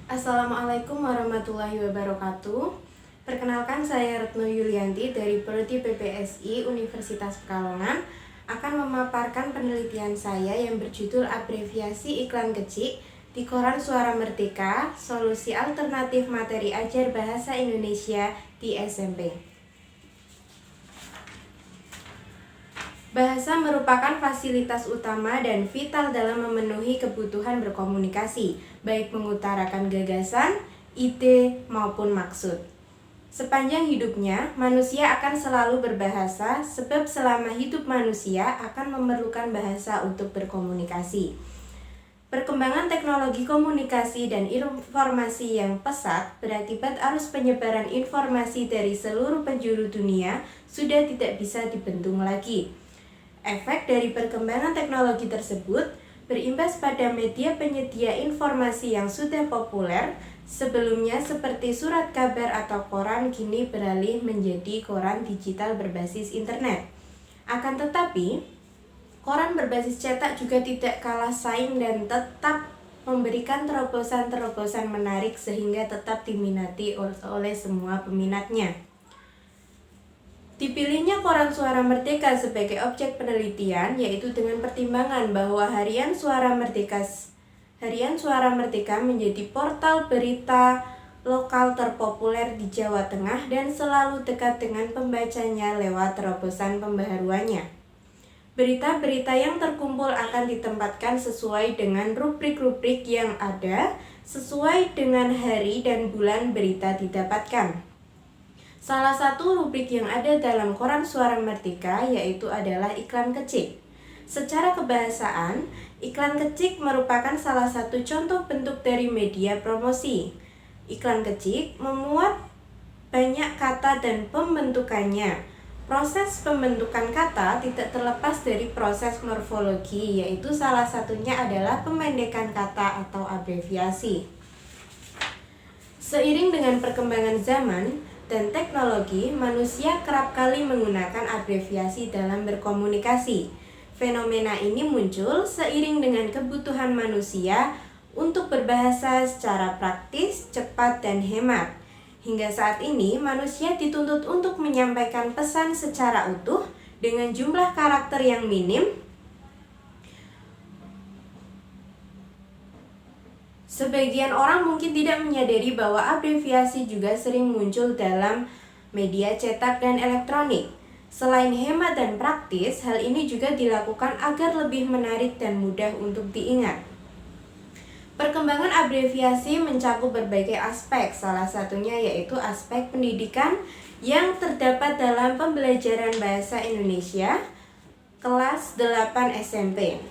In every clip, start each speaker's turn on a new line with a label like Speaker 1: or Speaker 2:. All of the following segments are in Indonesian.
Speaker 1: Assalamualaikum warahmatullahi wabarakatuh. Perkenalkan, saya Retno Yulianti dari Prodi PPSI Universitas Pekalongan akan memaparkan penelitian saya yang berjudul Abreviasi Iklan Kecik di Koran Suara Merdeka, Solusi Alternatif Materi Ajar Bahasa Indonesia di SMP. Bahasa merupakan fasilitas utama dan vital dalam memenuhi kebutuhan berkomunikasi, baik mengutarakan gagasan, ide, maupun maksud. Sepanjang hidupnya, manusia akan selalu berbahasa, sebab selama hidup manusia akan memerlukan bahasa untuk berkomunikasi. Perkembangan teknologi komunikasi dan informasi yang pesat berakibat arus penyebaran informasi dari seluruh penjuru dunia sudah tidak bisa dibendung lagi. Efek dari perkembangan teknologi tersebut berimbas pada media penyedia informasi yang sudah populer sebelumnya seperti surat kabar atau koran kini beralih menjadi koran digital berbasis internet. Akan tetapi, koran berbasis cetak juga tidak kalah saing dan tetap memberikan terobosan-terobosan menarik sehingga tetap diminati oleh semua peminatnya. Dipilihnya Koran Suara Merdeka sebagai objek penelitian yaitu dengan pertimbangan bahwa Harian Suara Merdeka menjadi portal berita lokal terpopuler di Jawa Tengah dan selalu dekat dengan pembacanya lewat terobosan pembaharuannya. Berita-berita yang terkumpul akan ditempatkan sesuai dengan rubrik-rubrik yang ada, sesuai dengan hari dan bulan berita didapatkan. Salah satu rubrik yang ada dalam Koran Suara Merdeka yaitu adalah iklan kecik. Secara kebahasaan, iklan kecik merupakan salah satu contoh bentuk dari media promosi. Iklan kecik memuat banyak kata dan pembentukannya. Proses pembentukan kata tidak terlepas dari proses morfologi, yaitu salah satunya adalah pemendekan kata atau abreviasi. Seiring dengan perkembangan zaman dan teknologi, manusia kerap kali menggunakan abreviasi dalam berkomunikasi. Fenomena ini muncul seiring dengan kebutuhan manusia untuk berbahasa secara praktis, cepat, dan hemat. Hingga saat ini, manusia dituntut untuk menyampaikan pesan secara utuh dengan jumlah karakter yang minim. Sebagian orang mungkin tidak menyadari bahwa abreviasi juga sering muncul dalam media cetak dan elektronik. Selain hemat dan praktis, hal ini juga dilakukan agar lebih menarik dan mudah untuk diingat. Perkembangan abreviasi mencakup berbagai aspek, salah satunya yaitu aspek pendidikan yang terdapat dalam pembelajaran bahasa Indonesia kelas 8 SMP.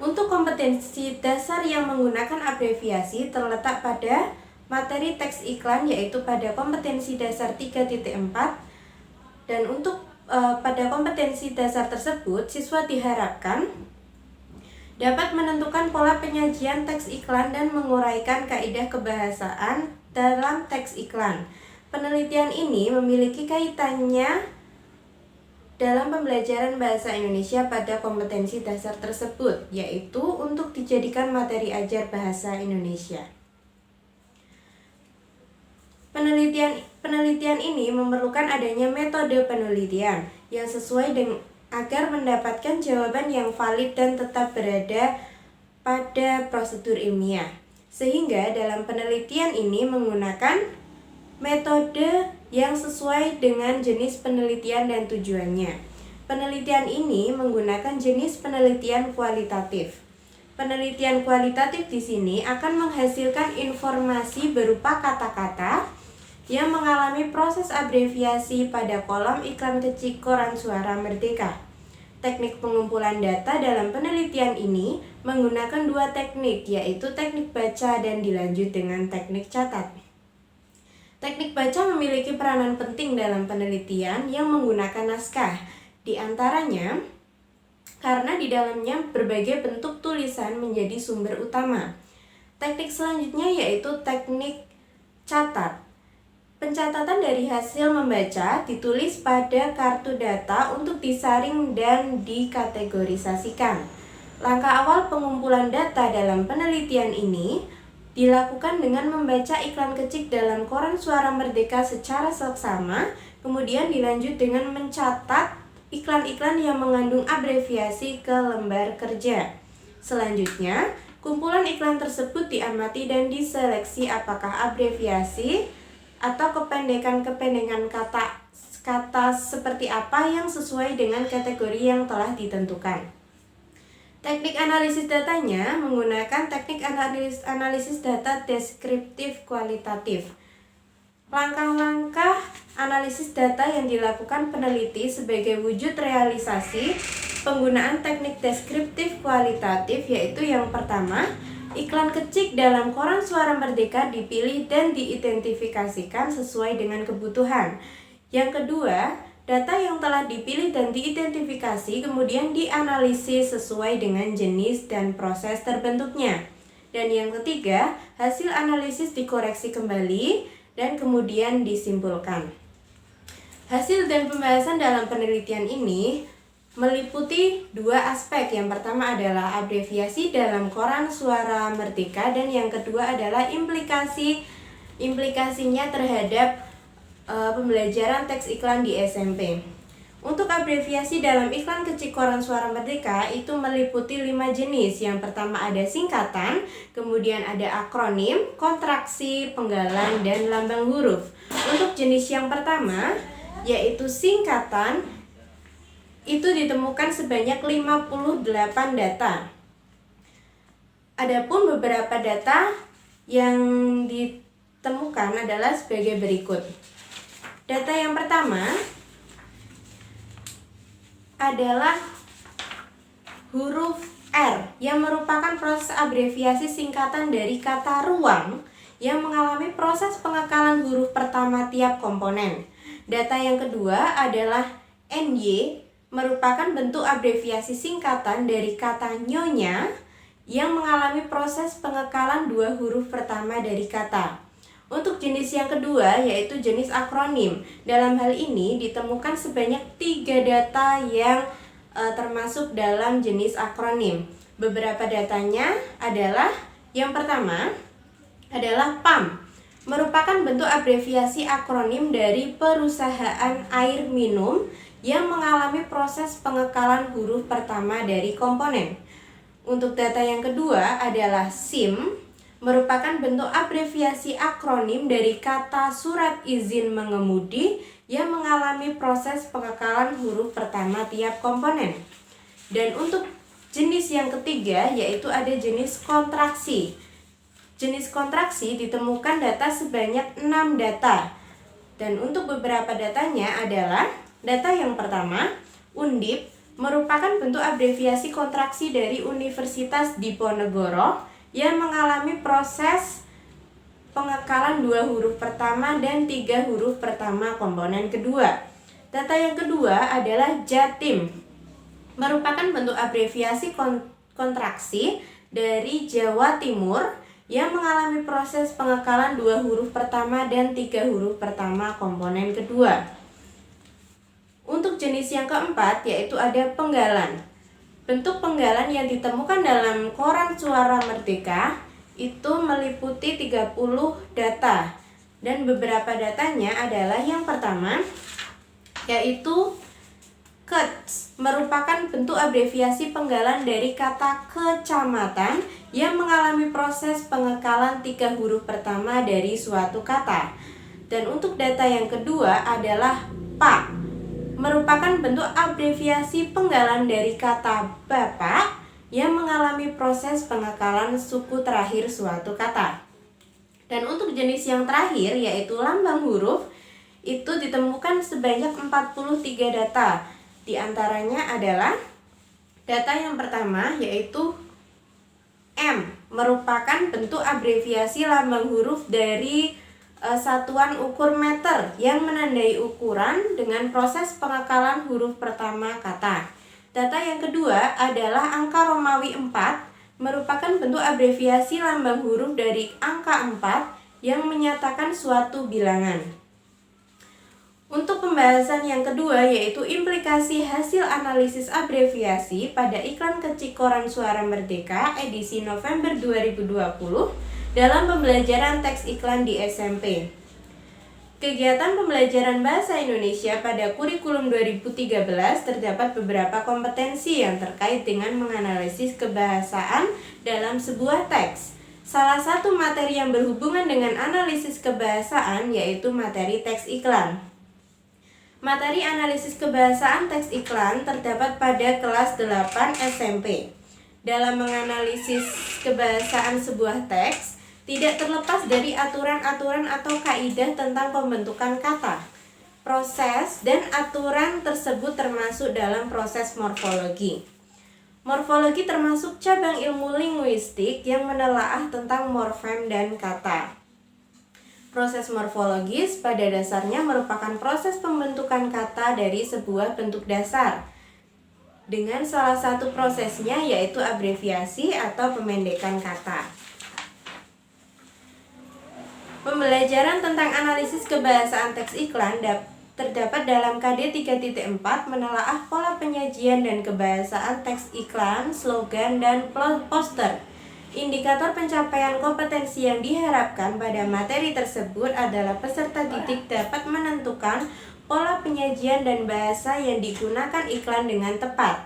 Speaker 1: Untuk kompetensi dasar yang menggunakan abreviasi terletak pada materi teks iklan yaitu pada kompetensi dasar 3.4 dan untuk pada kompetensi dasar tersebut siswa diharapkan dapat menentukan pola penyajian teks iklan dan menguraikan kaidah kebahasaan dalam teks iklan. Penelitian ini memiliki kaitannya dalam pembelajaran bahasa Indonesia pada kompetensi dasar tersebut, yaitu untuk dijadikan materi ajar bahasa Indonesia. Penelitian ini memerlukan adanya metode penelitian yang sesuai dengan agar mendapatkan jawaban yang valid dan tetap berada pada prosedur ilmiah. Sehingga dalam penelitian ini menggunakan metode yang sesuai dengan jenis penelitian dan tujuannya. Penelitian ini menggunakan jenis penelitian kualitatif. Penelitian kualitatif di sini akan menghasilkan informasi berupa kata-kata yang mengalami proses abreviasi pada kolom iklan kecik Koran Suara Merdeka. Teknik pengumpulan data dalam penelitian ini menggunakan dua teknik, yaitu teknik baca dan dilanjut dengan teknik catat. Teknik baca memiliki peranan penting dalam penelitian yang menggunakan naskah, di antaranya karena di dalamnya berbagai bentuk tulisan menjadi sumber utama. Teknik selanjutnya yaitu teknik catat. Pencatatan dari hasil membaca ditulis pada kartu data untuk disaring dan dikategorisasikan. Langkah awal pengumpulan data dalam penelitian ini dilakukan dengan membaca iklan kecil dalam koran Suara Merdeka secara seksama, kemudian dilanjut dengan mencatat iklan-iklan yang mengandung abreviasi ke lembar kerja. Selanjutnya, kumpulan iklan tersebut diamati dan diseleksi apakah abreviasi atau kependekan-kependekan kata seperti apa yang sesuai dengan kategori yang telah ditentukan. Teknik analisis datanya menggunakan teknik analisis data deskriptif kualitatif. Langkah-langkah analisis data yang dilakukan peneliti sebagai wujud realisasi penggunaan teknik deskriptif kualitatif yaitu yang pertama, iklan kecil dalam koran Suara Merdeka dipilih dan diidentifikasikan sesuai dengan kebutuhan. Yang kedua, data yang telah dipilih dan diidentifikasi kemudian dianalisis sesuai dengan jenis dan proses terbentuknya. Dan yang ketiga, hasil analisis dikoreksi kembali dan kemudian disimpulkan. Hasil dan pembahasan dalam penelitian ini meliputi dua aspek. Yang pertama adalah abreviasi dalam koran Suara Merdeka dan yang kedua adalah implikasinya terhadap pembelajaran teks iklan di SMP. Untuk abreviasi dalam iklan kecil koran Suara Merdeka itu meliputi 5 jenis. Yang pertama ada singkatan, kemudian ada akronim, kontraksi, penggalan, dan lambang huruf. Untuk jenis yang pertama yaitu singkatan, itu ditemukan sebanyak 58 data. Adapun beberapa data yang ditemukan adalah sebagai berikut. Data yang pertama adalah huruf R yang merupakan proses abreviasi singkatan dari kata ruang yang mengalami proses pengekalan huruf pertama tiap komponen. Data yang kedua adalah NY merupakan bentuk abreviasi singkatan dari kata nyonya yang mengalami proses pengekalan dua huruf pertama dari kata. Untuk jenis yang kedua yaitu jenis akronim. Dalam hal ini ditemukan sebanyak 3 data yang termasuk dalam jenis akronim. Beberapa datanya adalah yang pertama adalah PAM, merupakan bentuk abreviasi akronim dari perusahaan air minum yang mengalami proses pengekalan huruf pertama dari komponen. Untuk data yang kedua adalah SIM, merupakan bentuk abreviasi akronim dari kata surat izin mengemudi yang mengalami proses pengekalan huruf pertama tiap komponen. Dan untuk jenis yang ketiga yaitu ada jenis kontraksi. Jenis kontraksi ditemukan data sebanyak 6 data. Dan untuk beberapa datanya adalah data yang pertama, Undip, merupakan bentuk abreviasi kontraksi dari Universitas Diponegoro yang mengalami proses pengekalan 2 huruf pertama dan 3 huruf pertama komponen kedua. Data yang kedua adalah Jatim, merupakan bentuk abreviasi kontraksi dari Jawa Timur yang mengalami proses pengekalan 2 huruf pertama dan 3 huruf pertama komponen kedua. Untuk jenis yang keempat yaitu ada penggalan. Bentuk penggalan yang ditemukan dalam koran Suara Merdeka itu meliputi 30 data. Dan beberapa datanya adalah yang pertama yaitu KEC, merupakan bentuk abreviasi penggalan dari kata kecamatan yang mengalami proses pengekalan 3 huruf pertama dari suatu kata. Dan untuk data yang kedua adalah PAK, merupakan bentuk abreviasi penggalan dari kata bapak yang mengalami proses pengekalan suku terakhir suatu kata. Dan untuk jenis yang terakhir yaitu lambang huruf itu ditemukan sebanyak 43 data. Di antaranya adalah data yang pertama yaitu M, merupakan bentuk abreviasi lambang huruf dari satuan ukur meter yang menandai ukuran dengan proses pengekalan huruf pertama kata. Data yang kedua adalah angka Romawi 4, merupakan bentuk abreviasi lambang huruf dari angka 4 yang menyatakan suatu bilangan. Untuk pembahasan yang kedua yaitu implikasi hasil analisis abreviasi pada iklan kecil koran Suara Merdeka edisi November 2020, dalam pembelajaran teks iklan di SMP. Kegiatan pembelajaran bahasa Indonesia pada kurikulum 2013 terdapat beberapa kompetensi yang terkait dengan menganalisis kebahasaan dalam sebuah teks. Salah satu materi yang berhubungan dengan analisis kebahasaan yaitu materi teks iklan. Materi analisis kebahasaan teks iklan terdapat pada kelas 8 SMP. Dalam menganalisis kebahasaan sebuah teks, tidak terlepas dari aturan-aturan atau kaidah tentang pembentukan kata. Proses dan aturan tersebut termasuk dalam proses morfologi. Morfologi termasuk cabang ilmu linguistik yang menelaah tentang morfem dan kata. Proses morfologis pada dasarnya merupakan proses pembentukan kata dari sebuah bentuk dasar, dengan salah satu prosesnya yaitu abreviasi atau pemendekan kata. Pembelajaran tentang analisis kebahasaan teks iklan terdapat dalam KD 3.4 menelaah pola penyajian dan kebahasaan teks iklan, slogan, dan poster. Indikator pencapaian kompetensi yang diharapkan pada materi tersebut adalah peserta didik dapat menentukan pola penyajian dan bahasa yang digunakan iklan dengan tepat.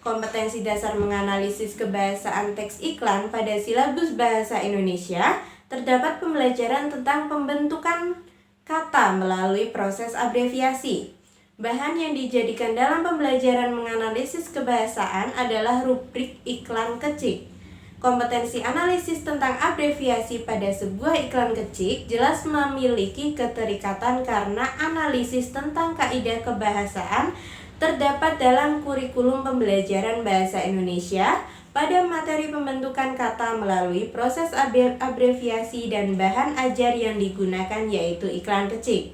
Speaker 1: Kompetensi dasar menganalisis kebahasaan teks iklan pada silabus bahasa Indonesia terdapat pembelajaran tentang pembentukan kata melalui proses abreviasi. Bahan yang dijadikan dalam pembelajaran menganalisis kebahasaan adalah rubrik iklan kecik. Kompetensi analisis tentang abreviasi pada sebuah iklan kecik jelas memiliki keterikatan karena analisis tentang kaidah kebahasaan terdapat dalam kurikulum pembelajaran bahasa Indonesia pada materi pembentukan kata melalui proses abreviasi dan bahan ajar yang digunakan yaitu iklan kecik.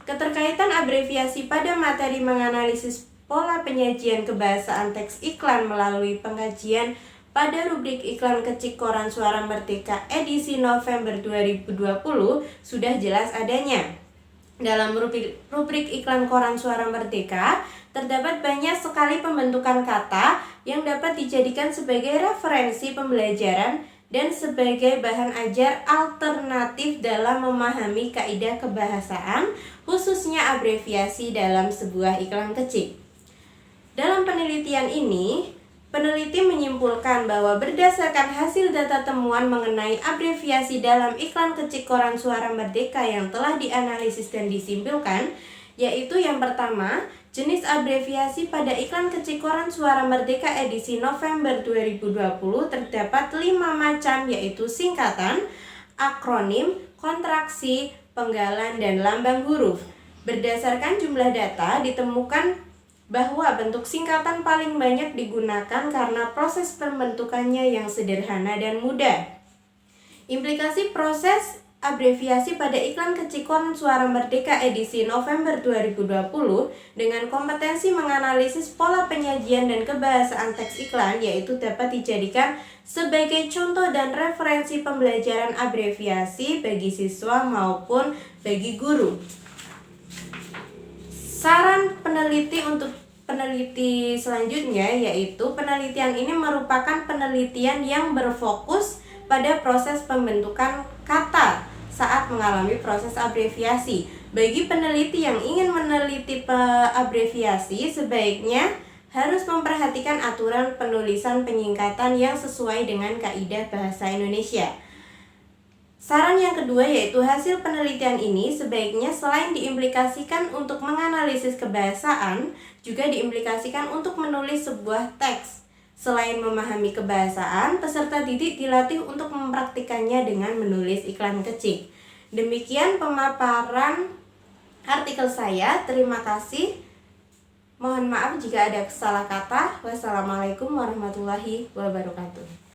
Speaker 1: Keterkaitan abreviasi pada materi menganalisis pola penyajian kebahasaan teks iklan melalui pengajian pada rubrik iklan kecik Koran Suara Merdeka edisi November 2020 sudah jelas adanya. Dalam rubrik iklan Koran Suara Merdeka terdapat banyak sekali pembentukan kata yang dapat dijadikan sebagai referensi pembelajaran dan sebagai bahan ajar alternatif dalam memahami kaidah kebahasaan, khususnya abreviasi dalam sebuah iklan kecik. Dalam penelitian ini, peneliti menyimpulkan bahwa berdasarkan hasil data temuan mengenai abreviasi dalam iklan kecik Koran Suara Merdeka yang telah dianalisis dan disimpulkan, yaitu yang pertama, jenis abreviasi pada iklan kecik Koran Suara Merdeka edisi November 2020 terdapat 5 macam yaitu singkatan, akronim, kontraksi, penggalan, dan lambang huruf. Berdasarkan jumlah data ditemukan bahwa bentuk singkatan paling banyak digunakan karena proses pembentukannya yang sederhana dan mudah. Implikasi proses abreviasi pada iklan kecik Koran Suara Merdeka edisi November 2020 dengan kompetensi menganalisis pola penyajian dan kebahasaan teks iklan yaitu dapat dijadikan sebagai contoh dan referensi pembelajaran abreviasi bagi siswa maupun bagi guru. Saran peneliti untuk peneliti selanjutnya yaitu penelitian ini merupakan penelitian yang berfokus pada proses pembentukan kata saat mengalami proses abreviasi. Bagi peneliti yang ingin meneliti abreviasi, sebaiknya harus memperhatikan aturan penulisan penyingkatan yang sesuai dengan kaidah bahasa Indonesia. Saran yang kedua yaitu hasil penelitian ini sebaiknya selain diimplikasikan untuk menganalisis kebahasaan, juga diimplikasikan untuk menulis sebuah teks. Selain memahami kebahasaan, peserta didik dilatih untuk mempraktikannya dengan menulis iklan kecik. Demikian pemaparan artikel saya. Terima kasih. Mohon maaf jika ada salah kata. Wassalamualaikum warahmatullahi wabarakatuh.